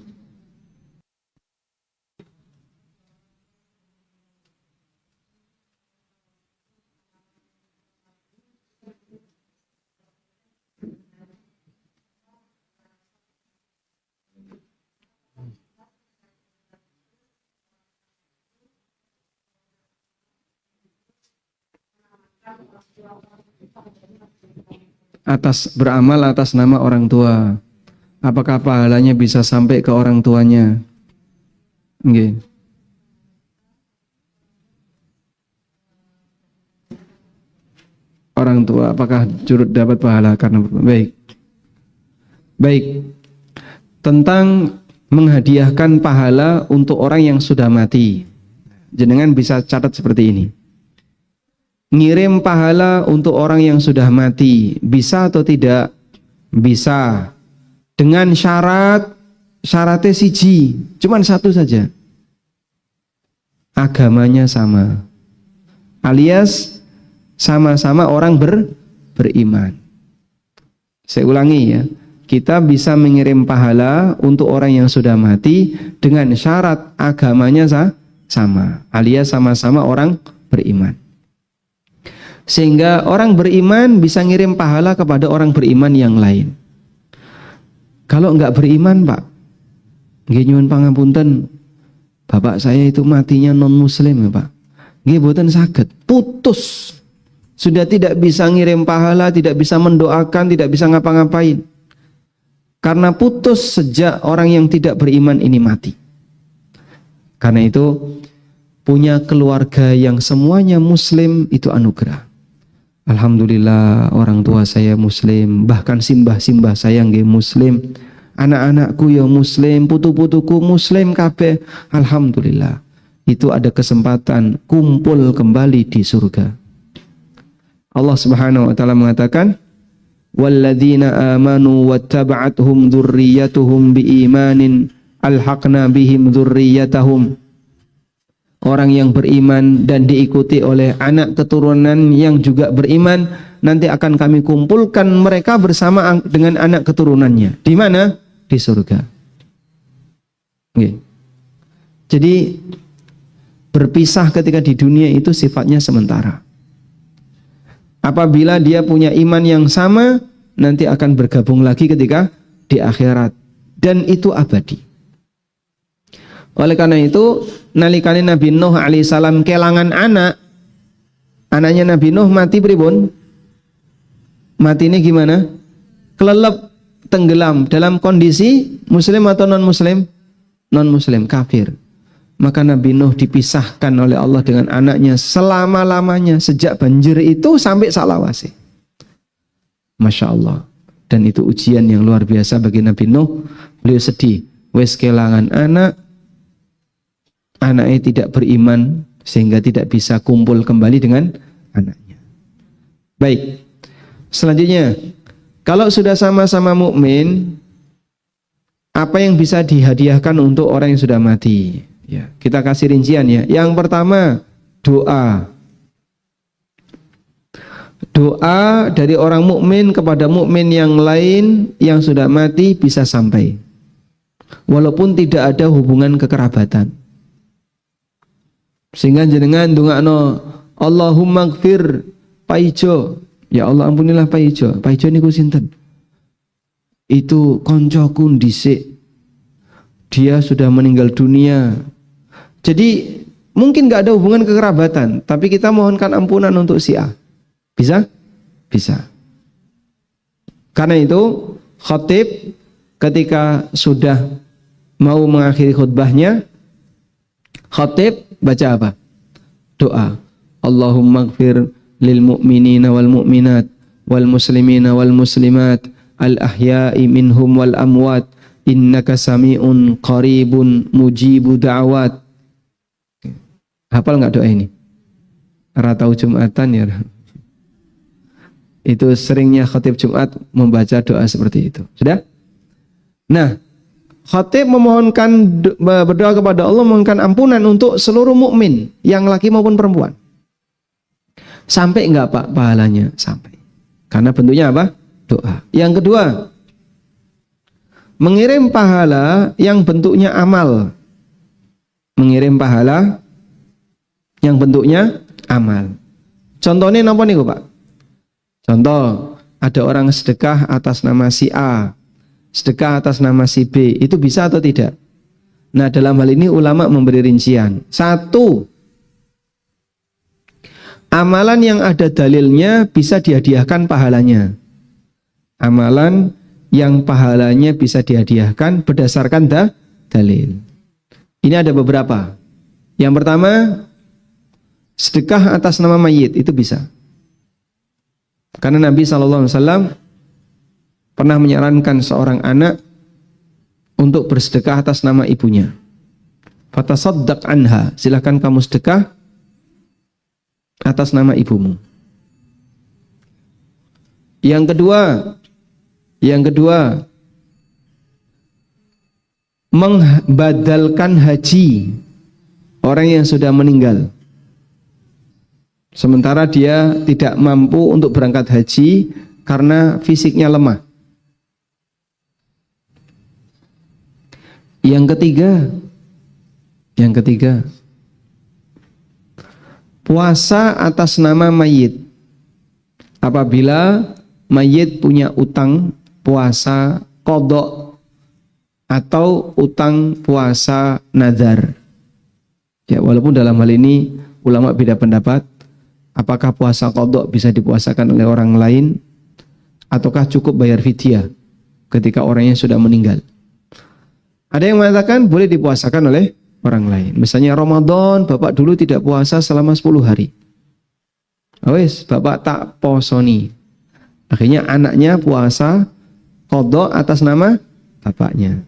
Speaker 1: Beramal atas nama orang tua. Apakah pahalanya bisa sampai ke orang tuanya? Nggih. Orang tua apakah turut dapat pahala karena baik. Baik. Tentang menghadiahkan pahala untuk orang yang sudah mati. Jenengan bisa catat seperti ini. Ngirim pahala untuk orang yang sudah mati, bisa atau tidak? Bisa. Dengan syaratnya siji, cuman satu saja. Agamanya sama. Alias sama-sama orang beriman. Saya ulangi ya. Kita bisa mengirim pahala untuk orang yang sudah mati dengan syarat agamanya sama. Alias sama-sama orang beriman. Sehingga orang beriman bisa ngirim pahala kepada orang beriman yang lain. Kalau enggak beriman, Pak, nggih nyuwun pangapunten, bapak saya itu matinya non muslim ya Pak. Nggih boten saged, putus. Sudah tidak bisa ngirim pahala, tidak bisa mendoakan, tidak bisa ngapa-ngapain. Karena putus sejak orang yang tidak beriman ini mati. Karena itu punya keluarga yang semuanya muslim itu anugerah. Alhamdulillah orang tua saya muslim, bahkan simbah-simbah saya nggih muslim, anak-anakku ya muslim, putu-putuku muslim kabeh. Alhamdulillah. Itu ada kesempatan kumpul kembali di surga. Allah Subhanahu wa taala mengatakan, "Walladzina amanu wattaba'athum dzurriyyatuhum biimanin alhaqna bihim dzurriyyatahum." Orang yang beriman dan diikuti oleh anak keturunan yang juga beriman, nanti akan kami kumpulkan mereka bersama dengan anak keturunannya. Di mana? Di surga. Okay. Jadi berpisah ketika di dunia itu sifatnya sementara. Apabila dia punya iman yang sama, nanti akan bergabung lagi ketika di akhirat. Dan itu abadi. Oleh karena itu, nalikane Nabi Nuh alaihissalam kelangan anaknya Nabi Nuh mati pripun? Mati ini gimana? Kelelep, tenggelam dalam kondisi muslim atau non muslim? Non muslim, kafir. Maka Nabi Nuh dipisahkan oleh Allah dengan anaknya selama-lamanya sejak banjir itu sampai salawase. Masya Allah. Dan itu ujian yang luar biasa bagi Nabi Nuh. Beliau sedih, wes kelangan anaknya tidak beriman sehingga tidak bisa kumpul kembali dengan anaknya. Baik. Selanjutnya, Kalau sudah sama-sama mukmin, apa yang bisa dihadiahkan untuk orang yang sudah mati? Ya, kita kasih rincian ya. Yang pertama, doa. Doa dari orang mukmin kepada mukmin yang lain yang sudah mati bisa sampai, walaupun tidak ada hubungan kekerabatan. Sehingga jenengan ndongakno, Allahumma gfir Paijo. Ya Allah ampunilah Paijo. Paijo niku sinten? Itu koncoku dhisik. Dia sudah meninggal dunia. Jadi mungkin gak ada hubungan kekerabatan, tapi kita mohonkan ampunan untuk si A. Bisa? Bisa. Karena itu khatib ketika sudah mau mengakhiri khutbahnya, khatib baca apa? Doa. Allahumma gfir lil mu'minina wal mu'minat wal muslimina wal muslimat al ahya'i minhum wal amwat innaka sami'un qaribun mujibu da'awat. Hafal nggak doa ini? Ratau Jumatan ya. Itu seringnya khatib Jumat membaca doa seperti itu. Sudah? Nah, khatib memohonkan, berdoa kepada Allah, memohonkan ampunan untuk seluruh mukmin, yang laki maupun perempuan. Sampai enggak Pak pahalanya? Sampai. Karena bentuknya apa? Doa. Yang kedua, mengirim pahala yang bentuknya amal. Mengirim pahala yang bentuknya amal. Contohnya napa niku Pak? Contoh, ada orang sedekah atas nama si A, sedekah atas nama si B, itu bisa atau tidak? Nah, dalam hal ini ulama memberi rincian. Satu, amalan yang ada dalilnya bisa dihadiahkan pahalanya. Amalan yang pahalanya bisa dihadiahkan berdasarkan dalil. Ini ada beberapa. Yang pertama, sedekah atas nama mayit, itu bisa. Karena Nabi SAW pernah menyarankan seorang anak untuk bersedekah atas nama ibunya. Fatasaddaq anha, silahkan kamu sedekah atas nama ibumu. Yang kedua, membadalkan haji orang yang sudah meninggal. Sementara dia tidak mampu untuk berangkat haji karena fisiknya lemah. Yang ketiga, puasa atas nama mayit. Apabila mayit punya utang puasa qadha atau utang puasa nazar. Ya, walaupun dalam hal ini ulama beda pendapat. Apakah puasa qadha bisa dipuasakan oleh orang lain ataukah cukup bayar fidyah ketika orangnya sudah meninggal? Ada yang mengatakan boleh dipuasakan oleh orang lain. Misalnya Ramadan, bapak dulu tidak puasa selama 10 hari. Wes, bapak tak posoni. Akhirnya anaknya puasa qadha atas nama bapaknya.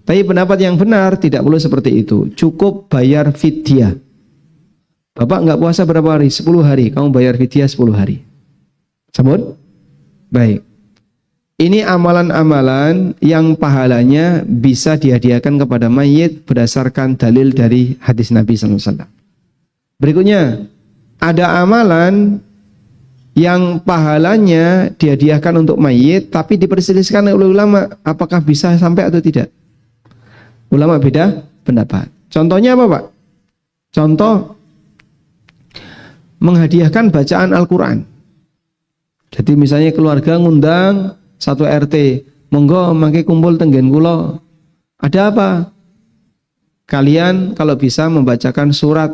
Speaker 1: Tapi pendapat yang benar tidak perlu seperti itu. Cukup bayar fidyah. Bapak nggak puasa berapa hari? 10 hari. Kamu bayar fidyah 10 hari. Sambut? Baik. Ini amalan-amalan yang pahalanya bisa dihadiahkan kepada mayit berdasarkan dalil dari hadis Nabi SAW. Berikutnya, ada amalan yang pahalanya dihadiahkan untuk mayit tapi diperselisihkan oleh ulama apakah bisa sampai atau tidak. Ulama beda pendapat. Contohnya apa Pak? Contoh, menghadiahkan bacaan Al-Quran. Jadi misalnya keluarga ngundang satu RT, monggo mangke kumpul tenggen kula. Ada apa? Kalian kalau bisa membacakan surat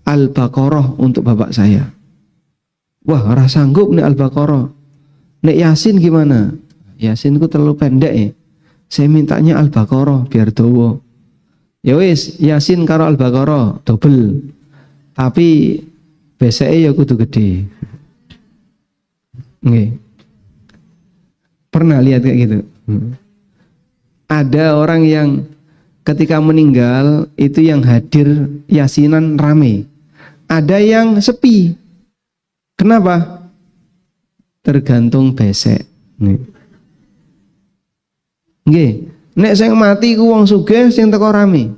Speaker 1: Al-Baqarah untuk bapak saya. Wah, ora sanggup nih Al-Baqarah. Nek Yasin gimana? Yasin ku terlalu pendek ya. Saya mintanya Al-Baqarah biar dawa. Ya wis, Yasin karo Al-Baqarah double. Tapi beseke ya kudu gede. Nggih. Pernah lihat kayak gitu? Ada orang yang ketika meninggal itu yang hadir yasinan rame. Ada yang sepi. Kenapa? Tergantung besek. Nggih. Nek sing mati ku wong sugih sing teko rame.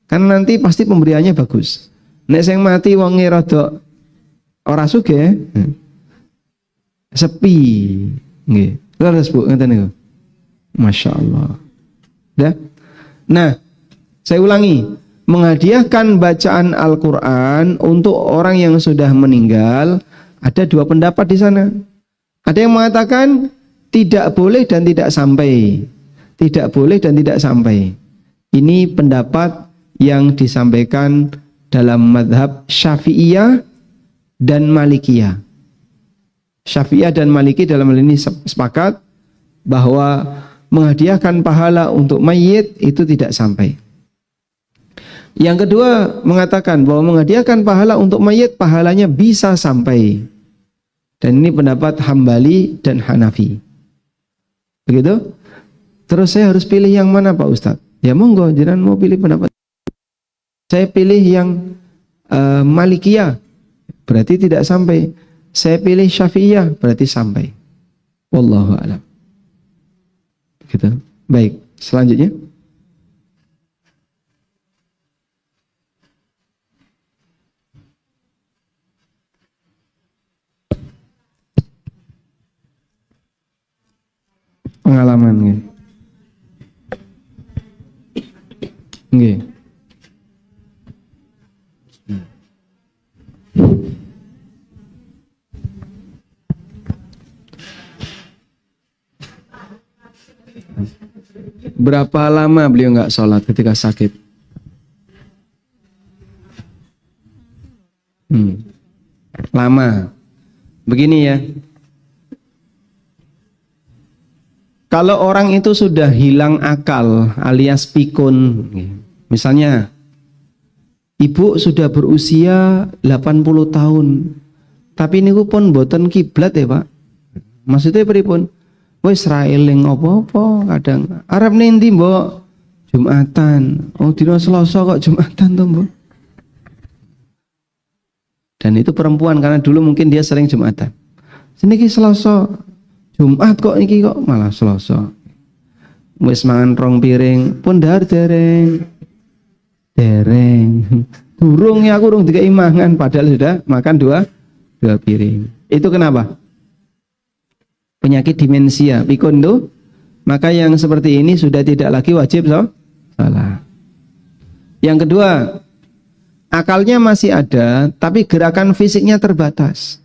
Speaker 1: Kan nanti pasti pemberiannya bagus. Nek sing mati wonge rada ora sugih, sepi. Nggih. Terus Bu ngeten niku. Masyaallah. Ya. Nah, saya ulangi, menghadiahkan bacaan Al-Qur'an untuk orang yang sudah meninggal ada dua pendapat di sana. Ada yang mengatakan tidak boleh dan tidak sampai. Tidak boleh dan tidak sampai. Ini pendapat yang disampaikan dalam madhab Syafi'iyah dan Malikiyah. Syafi'iyah dan Maliki dalam hal ini sepakat bahwa menghadiahkan pahala untuk mayit itu tidak sampai. Yang kedua mengatakan bahwa menghadiahkan pahala untuk mayit pahalanya bisa sampai. Dan ini pendapat Hambali dan Hanafi. Begitu? Terus saya harus pilih yang mana Pak Ustadz? Ya monggo, jangan mau pilih pendapat. Saya pilih yang Malikiyah, berarti tidak sampai. Saya pilih Syafi'iyah, berarti sampai. Wallahu a'lam. Gitu. Baik, selanjutnya. Pengalaman nggih. Nggih. Berapa lama beliau nggak sholat ketika sakit? Lama. Begini ya. Kalau orang itu sudah hilang akal alias pikun, misalnya ibu sudah berusia 80 tahun, tapi niku pun boten kiblat ya Pak. Maksudnya pripun? Wis ra eling apa-apa, kadang arep nendi mbok Jumatan. Oh dina Selasa kok Jumatan to mbok. Dan itu perempuan karena dulu mungkin dia sering Jumatan. Sini ki Selasa Jumat kok iki kok malah Selasa. Wis mangan rong piring pun dereng. Durung ya aku urung dikai mangan padahal sudah makan dua piring. Itu kenapa? Penyakit demensia, pikun tuh. Maka yang seperti ini sudah tidak lagi wajib salah. Yang kedua, akalnya masih ada tapi gerakan fisiknya terbatas.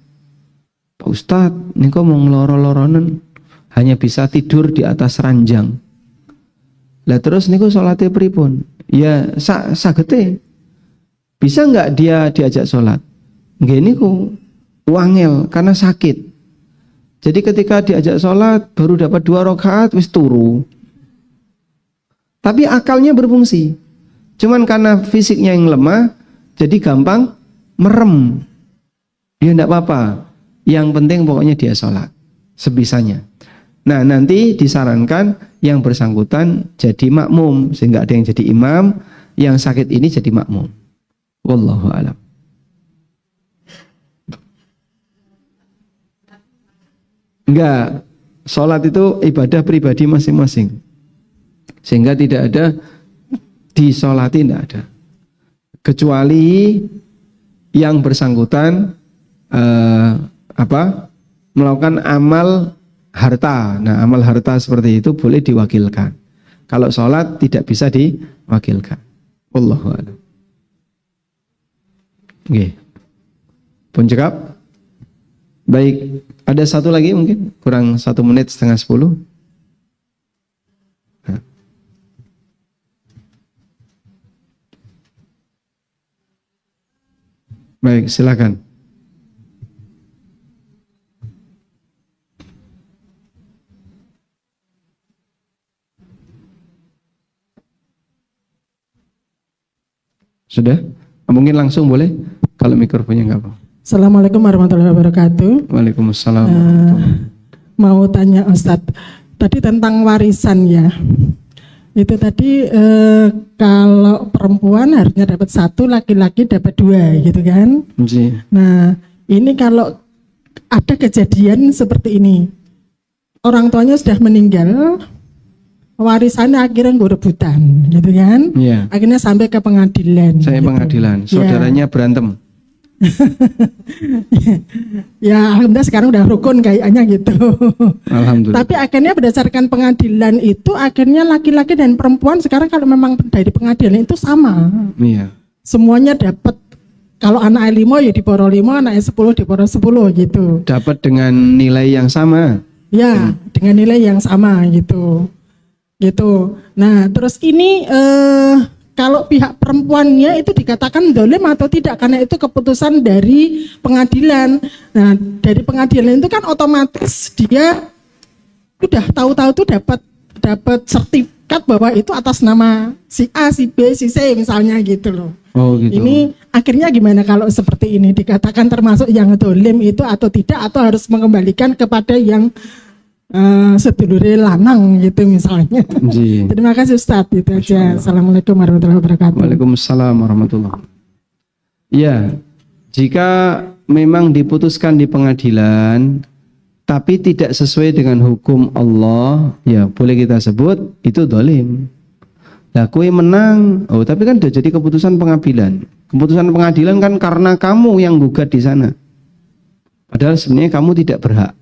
Speaker 1: Pak Ustadz, ini kok mau ngeloro-loronen, hanya bisa tidur di atas ranjang. Lah terus niku sholatnya pripun? Ya sagete. Bisa nggak dia diajak sholat? Nggih niku wangel karena sakit. Jadi ketika diajak sholat baru dapat 2 rakaat wis turu. Tapi akalnya berfungsi. Cuman karena fisiknya yang lemah, jadi gampang merem. Ya enggak apa-apa. Yang penting pokoknya dia sholat sebisanya. Nah nanti disarankan yang bersangkutan jadi makmum sehingga ada yang jadi imam, yang sakit ini jadi makmum. Wallahu a'lam. Enggak, sholat itu ibadah pribadi masing-masing, sehingga tidak ada disolati, tidak ada, kecuali yang bersangkutan melakukan amal harta. Nah, amal harta seperti itu boleh diwakilkan. Kalau sholat tidak bisa diwakilkan. Wallahu a'lam. Oke. Pun cekap. Baik, ada satu lagi mungkin kurang 1 menit setengah 10. Nah. Baik, silakan. Sudah? Mungkin langsung boleh kalau mikrofonnya nggak apa.
Speaker 2: Assalamualaikum warahmatullahi wabarakatuh.
Speaker 1: Waalaikumsalam.
Speaker 2: Mau tanya Ustadz, tadi tentang warisan ya. Itu tadi kalau perempuan harusnya dapat 1, laki-laki dapat 2 gitu kan. Nah ini kalau ada kejadian seperti ini, orang tuanya sudah meninggal, warisannya akhirnya nggak rebutan, gitu kan?
Speaker 1: Iya.
Speaker 2: Akhirnya sampai ke pengadilan.
Speaker 1: Saya
Speaker 2: gitu.
Speaker 1: pengadilan,
Speaker 2: Ya.
Speaker 1: saudaranya berantem.
Speaker 2: Ya, alhamdulillah sekarang udah rukun kayaknya gitu.
Speaker 1: Alhamdulillah.
Speaker 2: Tapi akhirnya berdasarkan pengadilan itu, akhirnya laki-laki dan perempuan sekarang kalau memang dari pengadilan itu sama.
Speaker 1: Iya.
Speaker 2: Semuanya dapat. Kalau anak 5 ya diporo 5, anak 10 diporo 10 gitu.
Speaker 1: Dapat dengan nilai yang sama.
Speaker 2: Ya, dengan nilai yang sama gitu. Gitu. Nah, terus ini kalau pihak perempuannya itu dikatakan dolim atau tidak, karena itu keputusan dari pengadilan. Nah, dari pengadilan itu kan otomatis dia udah tahu-tahu tuh dapat sertifikat bahwa itu atas nama si A, si B, si C misalnya gitu loh.
Speaker 1: Oh gitu.
Speaker 2: Ini akhirnya gimana kalau seperti ini dikatakan termasuk yang dolim itu atau tidak, atau harus mengembalikan kepada yang sedulure lanang gitu misalnya.
Speaker 1: Ji.
Speaker 2: Terima kasih Ustadz, itu aja. Assalamualaikum warahmatullahi wabarakatuh.
Speaker 1: Waalaikumsalam warahmatullahi. Ya, jika memang diputuskan di pengadilan tapi tidak sesuai dengan hukum Allah, ya boleh kita sebut itu dolim. Nah, kue menang, oh tapi kan sudah jadi keputusan pengadilan. Keputusan pengadilan kan karena kamu yang gugat di sana. Padahal sebenarnya kamu tidak berhak.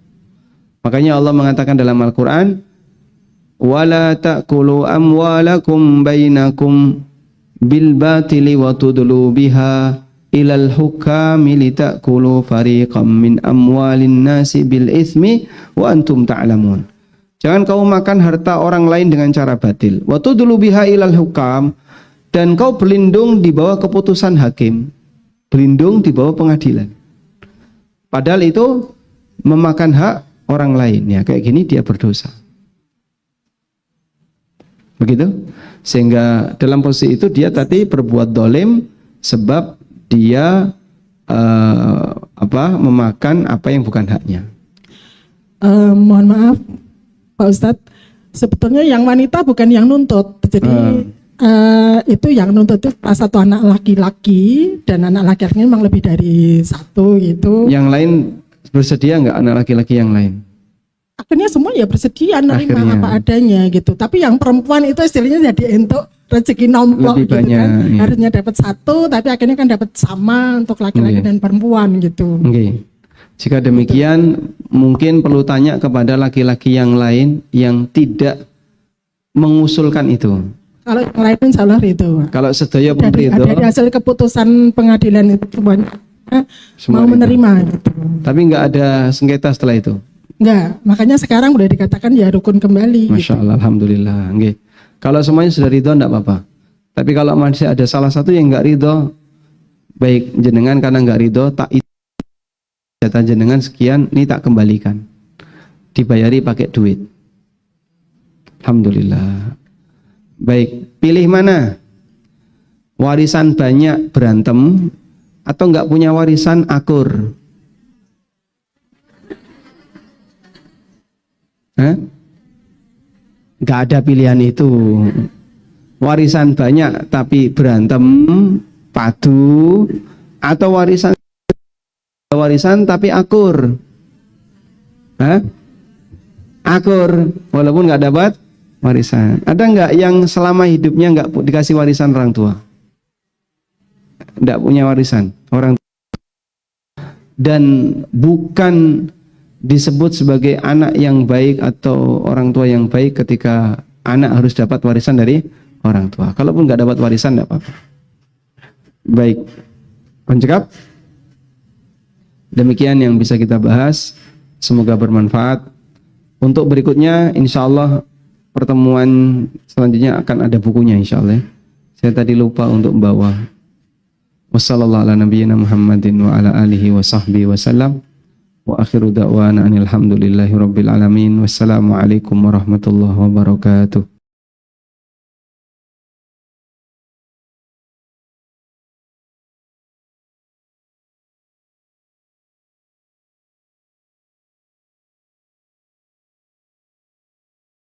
Speaker 1: Makanya Allah mengatakan dalam Al-Quran, wala ta'kulu amwalakum bainakum bil batili wa tudlu biha ilal hukami litakulu fariqam min amwalin nasi bil ithmi wa antum ta'lamun. Jangan kau makan harta orang lain dengan cara batil. Wa tudlu biha ilal hukam, dan kau berlindung di bawah keputusan hakim, berlindung di bawah pengadilan. Padahal itu memakan hak orang lain, ya kayak gini dia berdosa. Begitu? Sehingga dalam posisi itu dia tadi berbuat dolim sebab dia memakan apa yang bukan haknya.
Speaker 2: Mohon maaf Pak Ustadz, sebetulnya yang wanita bukan yang nuntut. Jadi itu yang nuntut itu salah satu anak laki-laki, dan anak laki-laki memang lebih dari satu gitu.
Speaker 1: Yang lain bersedia nggak anak laki-laki yang lain?
Speaker 2: Akhirnya semua ya bersedia nerima
Speaker 1: Akhirnya.
Speaker 2: apa adanya gitu. Tapi yang perempuan itu istilahnya jadi untuk rezeki nomplok
Speaker 1: Lebih
Speaker 2: gitu
Speaker 1: banyak,
Speaker 2: kan.
Speaker 1: iya.
Speaker 2: Harusnya dapat satu, tapi akhirnya kan dapat sama untuk laki-laki
Speaker 1: Iya.
Speaker 2: dan perempuan gitu.
Speaker 1: Oke. Jika demikian, mungkin perlu tanya kepada laki-laki yang lain yang tidak mengusulkan itu.
Speaker 2: Kalau yang lain insya Allah itu.
Speaker 1: Kalau sedaya pun
Speaker 2: Dari
Speaker 1: ridho,
Speaker 2: hasil keputusan pengadilan itu semuanya
Speaker 1: Semua
Speaker 2: mau
Speaker 1: ridho.
Speaker 2: menerima gitu.
Speaker 1: tapi nggak ada sengketa setelah itu.
Speaker 2: Enggak, makanya sekarang udah dikatakan ya rukun kembali.
Speaker 1: Masya Allah, alhamdulillah. Oke. Kalau semuanya sudah ridho, enggak apa-apa. Tapi kalau masih ada salah satu yang enggak ridho, baik jenengan karena enggak ridho, tak jatah jenengan sekian, ini tak kembalikan. Dibayari pakai duit. Alhamdulillah. Baik, pilih mana? Warisan banyak berantem atau enggak punya warisan akur? Nggak ada pilihan itu. Warisan banyak tapi berantem padu, atau warisan tapi akur. Akur walaupun nggak dapat warisan. Ada nggak yang selama hidupnya nggak dikasih warisan orang tua? Nggak punya warisan orang tua. Dan bukan disebut sebagai anak yang baik atau orang tua yang baik ketika anak harus dapat warisan dari orang tua. Kalaupun nggak dapat warisan nggak apa-apa. Baik, pencekap. Demikian yang bisa kita bahas. Semoga bermanfaat. Untuk berikutnya, insya Allah pertemuan selanjutnya akan ada bukunya, insya Allah. Saya tadi lupa untuk membawa. Wassalamualaikum warahmatullahi wabarakatuh. Wa akhiru da'wana anil hamdulillahi rabbil alamin. Wassalamualaikum warahmatullahi wabarakatuh.